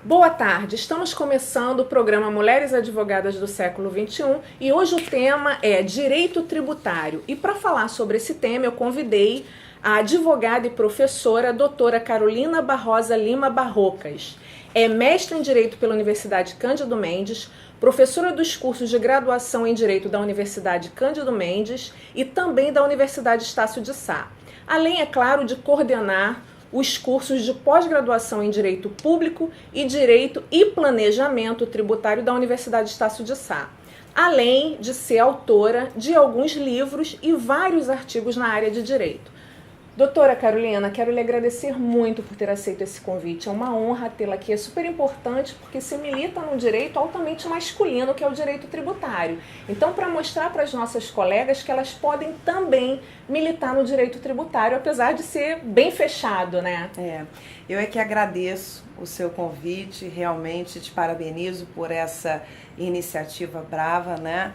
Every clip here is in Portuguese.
Boa tarde, estamos começando o programa Mulheres Advogadas do Século XXI e hoje o tema é Direito Tributário. E para falar sobre esse tema eu convidei a advogada e professora doutora Carolina Barrosa Lima Barrocas. É mestre em Direito pela Universidade Cândido Mendes, professora dos cursos de graduação em Direito da Universidade Cândido Mendes e também da Universidade Estácio de Sá. Além, é claro, de coordenar os cursos de pós-graduação em Direito Público e Direito e Planejamento Tributário da Universidade Estácio de Sá, além de ser autora de alguns livros e vários artigos na área de Direito. Doutora Carolina, quero lhe agradecer muito por ter aceito esse convite. É uma honra tê-la aqui. É super importante porque se milita num direito altamente masculino, que é o direito tributário. Então, para mostrar para as nossas colegas que elas podem também militar no direito tributário, apesar de ser bem fechado, né? Eu é que agradeço o seu convite, realmente te parabenizo por essa iniciativa brava, né?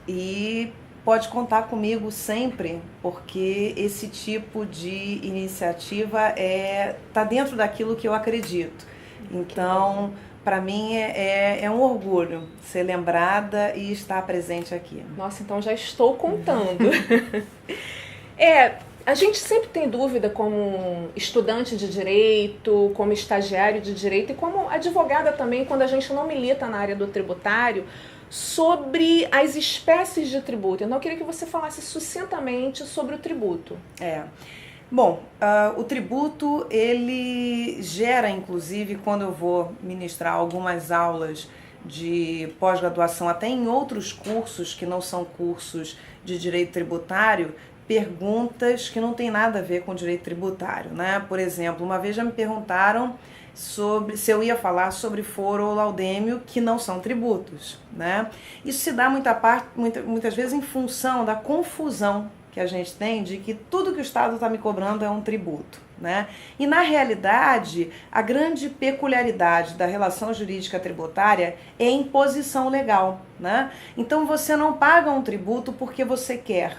E pode contar comigo sempre, porque esse tipo de iniciativa tá dentro daquilo que eu acredito. Então, para mim é um orgulho ser lembrada e estar presente aqui. Nossa, então já estou contando. A gente sempre tem dúvida como estudante de direito, como estagiário de direito e como advogada também, quando a gente não milita na área do tributário, sobre as espécies de tributo. Então eu queria que você falasse sucintamente sobre o tributo. Bom, o tributo, ele gera, inclusive, quando eu vou ministrar algumas aulas de pós-graduação, até em outros cursos que não são cursos de direito tributário, perguntas que não tem nada a ver com direito tributário, né? Por exemplo, uma vez já me perguntaram se eu ia falar sobre foro ou laudêmio, que não são tributos, né? Isso se dá muitas vezes em função da confusão que a gente tem de que tudo que o Estado está me cobrando é um tributo, né? E na realidade, a grande peculiaridade da relação jurídica tributária é a imposição legal, né? Então você não paga um tributo porque você quer.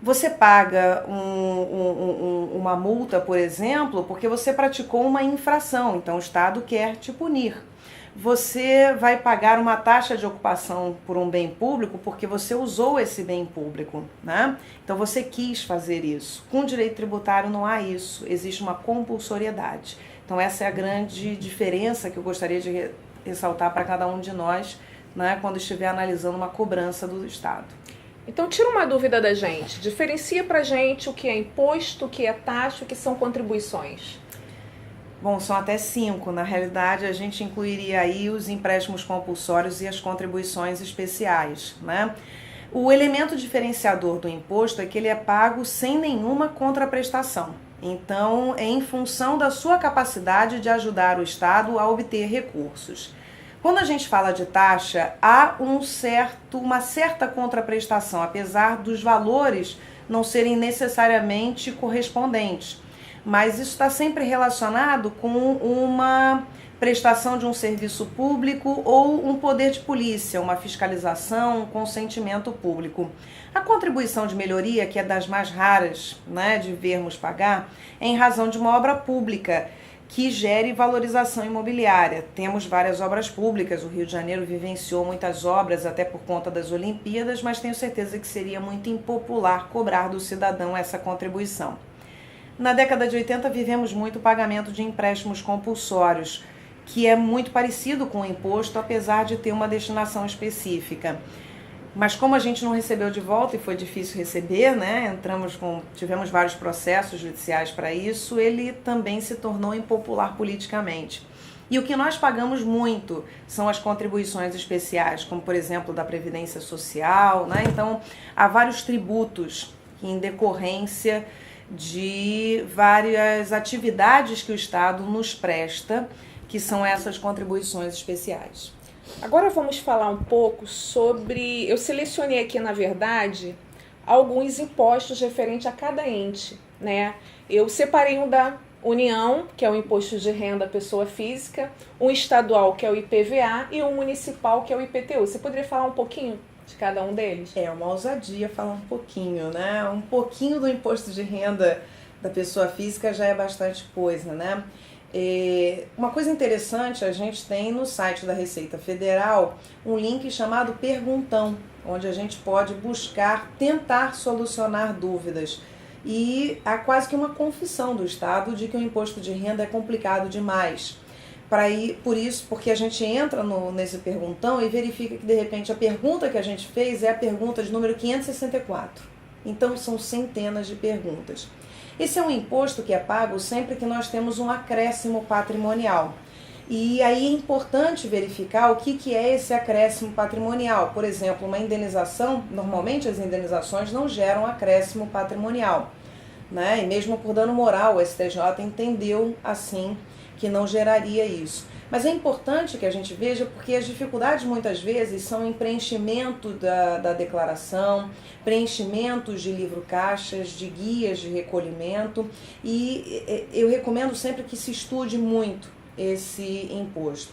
Você paga uma multa, por exemplo, porque você praticou uma infração, então o Estado quer te punir. Você vai pagar uma taxa de ocupação por um bem público porque você usou esse bem público, né? Então você quis fazer isso. Com o direito tributário não há isso, existe uma compulsoriedade. Então essa é a grande diferença que eu gostaria de ressaltar para cada um de nós, né, quando estiver analisando uma cobrança do Estado. Então tira uma dúvida da gente, diferencia pra gente o que é imposto, o que é taxa, o que são contribuições. Bom, são até 5. Na realidade, a gente incluiria aí os empréstimos compulsórios e as contribuições especiais, né? O elemento diferenciador do imposto é que ele é pago sem nenhuma contraprestação. Então, é em função da sua capacidade de ajudar o Estado a obter recursos. Quando a gente fala de taxa, há uma certa contraprestação, apesar dos valores não serem necessariamente correspondentes. Mas isso está sempre relacionado com uma prestação de um serviço público ou um poder de polícia, uma fiscalização, um consentimento público. A contribuição de melhoria, que é das mais raras, né, de vermos pagar, é em razão de uma obra pública que gere valorização imobiliária. Temos várias obras públicas, o Rio de Janeiro vivenciou muitas obras até por conta das Olimpíadas, mas tenho certeza que seria muito impopular cobrar do cidadão essa contribuição. Na década de 80 vivemos muito o pagamento de empréstimos compulsórios, que é muito parecido com o imposto, apesar de ter uma destinação específica. Mas como a gente não recebeu de volta e foi difícil receber, né? Tivemos vários processos judiciais para isso, ele também se tornou impopular politicamente. E o que nós pagamos muito são as contribuições especiais, como por exemplo da Previdência Social, né? Então há vários tributos em decorrência de várias atividades que o Estado nos presta, que são essas contribuições especiais. Agora vamos falar um pouco sobre... Eu selecionei aqui, na verdade, alguns impostos referentes a cada ente, né? Eu separei um da União, que é o Imposto de Renda à Pessoa Física, um estadual, que é o IPVA, e um municipal, que é o IPTU. Você poderia falar um pouquinho de cada um deles? É uma ousadia falar um pouquinho, né? Um pouquinho do imposto de renda da pessoa física já é bastante coisa, né? Uma coisa interessante, a gente tem no site da Receita Federal um link chamado Perguntão, onde a gente pode buscar, tentar solucionar dúvidas. E há quase que uma confissão do Estado de que o imposto de renda é complicado demais. Porque a gente entra nesse perguntão e verifica que de repente a pergunta que a gente fez é a pergunta de número 564. Então são centenas de perguntas. Esse é um imposto que é pago sempre que nós temos um acréscimo patrimonial. E aí é importante verificar o que é esse acréscimo patrimonial. Por exemplo, uma indenização, normalmente as indenizações não geram acréscimo patrimonial, né? E mesmo por dano moral, o STJ entendeu assim que não geraria isso. Mas é importante que a gente veja, porque as dificuldades muitas vezes são em preenchimento da declaração, preenchimentos de livro-caixas, de guias de recolhimento, e eu recomendo sempre que se estude muito esse imposto.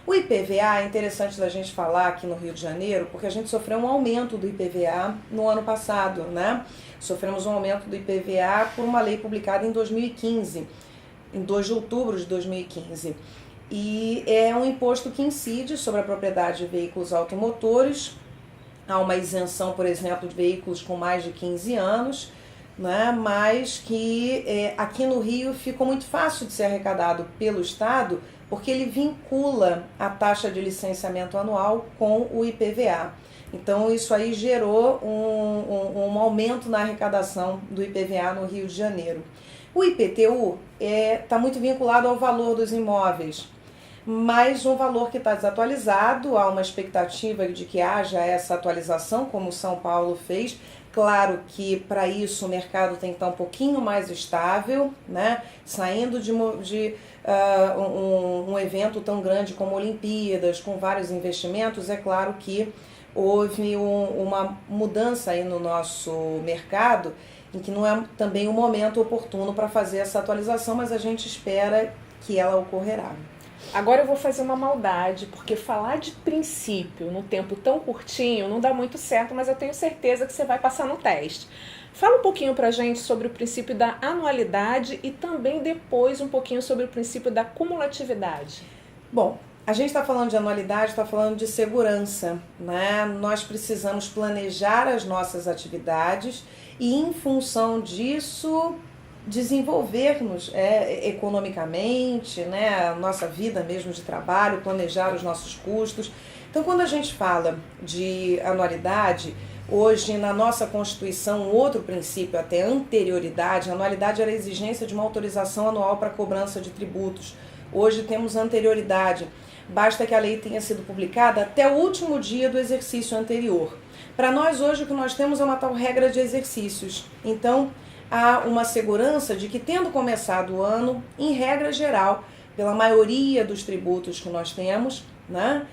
O IPVA é interessante da gente falar aqui no Rio de Janeiro, porque a gente sofreu um aumento do IPVA no ano passado, né? Sofremos um aumento do IPVA por uma lei publicada em 2015, em 2 de outubro de 2015. E é um imposto que incide sobre a propriedade de veículos automotores. Há uma isenção, por exemplo, de veículos com mais de 15 anos, né? Mas que aqui no Rio ficou muito fácil de ser arrecadado pelo Estado, porque ele vincula a taxa de licenciamento anual com o IPVA. Então isso aí gerou um aumento na arrecadação do IPVA no Rio de Janeiro. O IPTU está muito vinculado ao valor dos imóveis, mas um valor que está desatualizado. Há uma expectativa de que haja essa atualização, como São Paulo fez. Claro que para isso o mercado tem que estar um pouquinho mais estável, né? Saindo de um evento tão grande como Olimpíadas, com vários investimentos, é claro que houve uma mudança aí no nosso mercado, em que não é também o momento oportuno para fazer essa atualização, mas a gente espera que ela ocorrerá. Agora eu vou fazer uma maldade, porque falar de princípio num tempo tão curtinho não dá muito certo, mas eu tenho certeza que você vai passar no teste. Fala um pouquinho pra gente sobre o princípio da anualidade e também depois um pouquinho sobre o princípio da cumulatividade. Bom, a gente está falando de anualidade, está falando de segurança, né? Nós precisamos planejar as nossas atividades e, em função disso, desenvolver-nos economicamente, né? A nossa vida mesmo de trabalho, planejar os nossos custos. Então, quando a gente fala de anualidade, hoje na nossa Constituição, um outro princípio, até anterioridade, a anualidade era a exigência de uma autorização anual para cobrança de tributos. Hoje temos anterioridade. Basta que a lei tenha sido publicada até o último dia do exercício anterior. Para nós, hoje, o que nós temos é uma tal regra de exercícios. Então, há uma segurança de que, tendo começado o ano, em regra geral, pela maioria dos tributos que nós temos, né,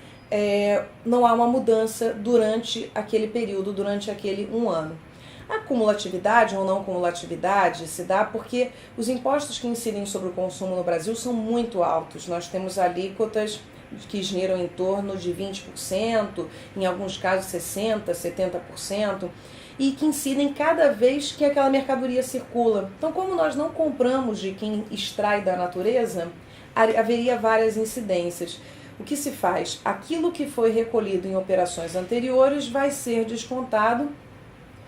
não há uma mudança durante aquele período, durante aquele um ano. A cumulatividade ou não cumulatividade se dá porque os impostos que incidem sobre o consumo no Brasil são muito altos. Nós temos alíquotas que giram em torno de 20%, em alguns casos 60%, 70%, e que incidem cada vez que aquela mercadoria circula. Então, como nós não compramos de quem extrai da natureza, haveria várias incidências. O que se faz? Aquilo que foi recolhido em operações anteriores vai ser descontado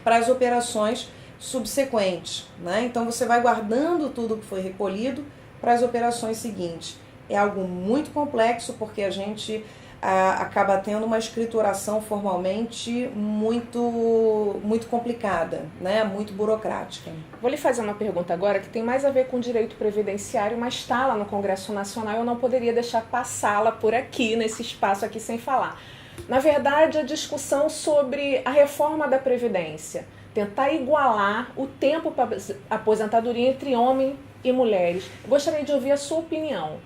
para as operações subsequentes, né? Então você vai guardando tudo que foi recolhido para as operações seguintes. É algo muito complexo, porque a gente acaba tendo uma escrituração formalmente muito complicada, né? Muito burocrática. Vou lhe fazer uma pergunta agora que tem mais a ver com direito previdenciário, mas está lá no Congresso Nacional, eu não poderia deixar passá-la por aqui, nesse espaço aqui, sem falar. Na verdade, a discussão sobre a reforma da Previdência, tentar igualar o tempo para aposentadoria entre homens e mulheres. Gostaria de ouvir a sua opinião.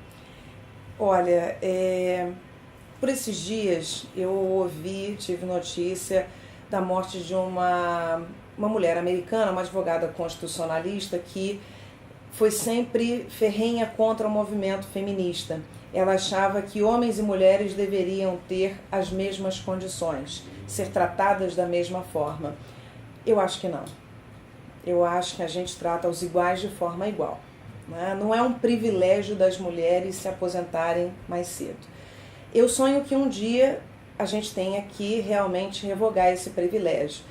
Olha, por esses dias eu tive notícia da morte de uma mulher americana, uma advogada constitucionalista que foi sempre ferrenha contra o movimento feminista. Ela achava que homens e mulheres deveriam ter as mesmas condições, ser tratadas da mesma forma. Eu acho que não. Eu acho que a gente trata os iguais de forma igual. né? Não é um privilégio das mulheres se aposentarem mais cedo. Eu sonho que um dia a gente tenha que realmente revogar esse privilégio,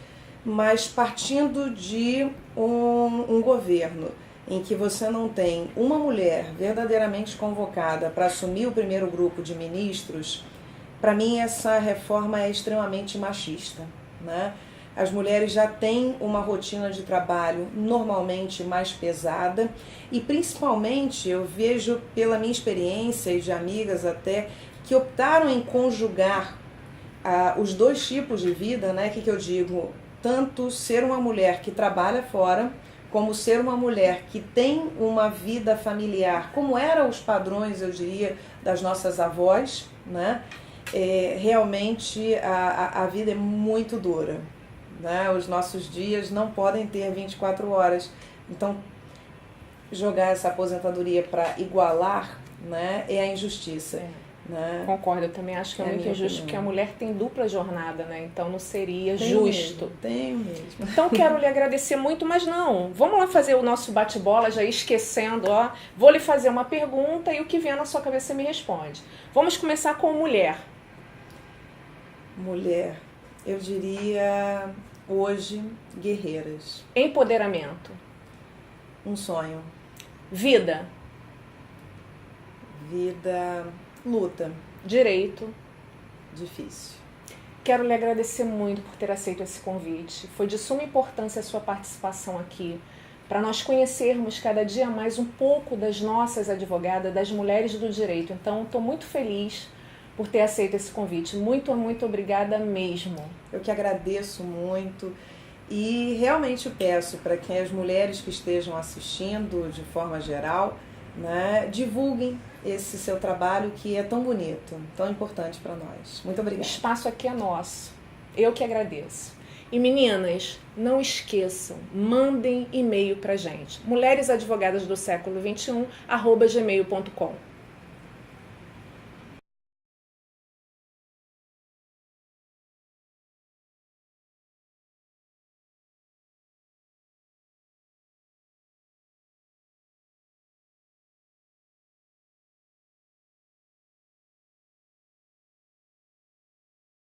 mas partindo de um governo em que você não tem uma mulher verdadeiramente convocada para assumir o primeiro grupo de ministros, para mim essa reforma é extremamente machista, né? As mulheres já têm uma rotina de trabalho normalmente mais pesada e principalmente eu vejo pela minha experiência e de amigas até que optaram em conjugar os dois tipos de vida, né? Que eu digo, tanto ser uma mulher que trabalha fora, como ser uma mulher que tem uma vida familiar, como eram os padrões, eu diria, das nossas avós, né? Realmente a vida é muito dura, né? Os nossos dias não podem ter 24 horas. Então, jogar essa aposentadoria para igualar, né, é a injustiça. Né? Concordo, eu também acho que é muito injusto, porque a mulher tem dupla jornada, né? Então não seria tem justo. Mesmo, tem mesmo. Então quero lhe agradecer muito, mas não, vamos lá fazer o nosso bate-bola, já esquecendo, ó. Vou lhe fazer uma pergunta e o que vier na sua cabeça me responde. Vamos começar com mulher. Mulher, eu diria hoje, guerreiras. Empoderamento. Um sonho. Vida. Vida, luta. Direito. Difícil. Quero lhe agradecer muito por ter aceito esse convite. Foi de suma importância a sua participação aqui, para nós conhecermos cada dia mais um pouco das nossas advogadas, das mulheres do direito. Então, estou muito feliz por ter aceito esse convite. Muito, muito obrigada mesmo. Eu que agradeço muito e realmente peço para que as mulheres que estejam assistindo de forma geral, né, divulguem esse seu trabalho que é tão bonito, tão importante para nós. Muito obrigada. O espaço aqui é nosso. Eu que agradeço. E meninas, não esqueçam, mandem e-mail pra gente. mulheresadvogadas do século 21 @gmail.com.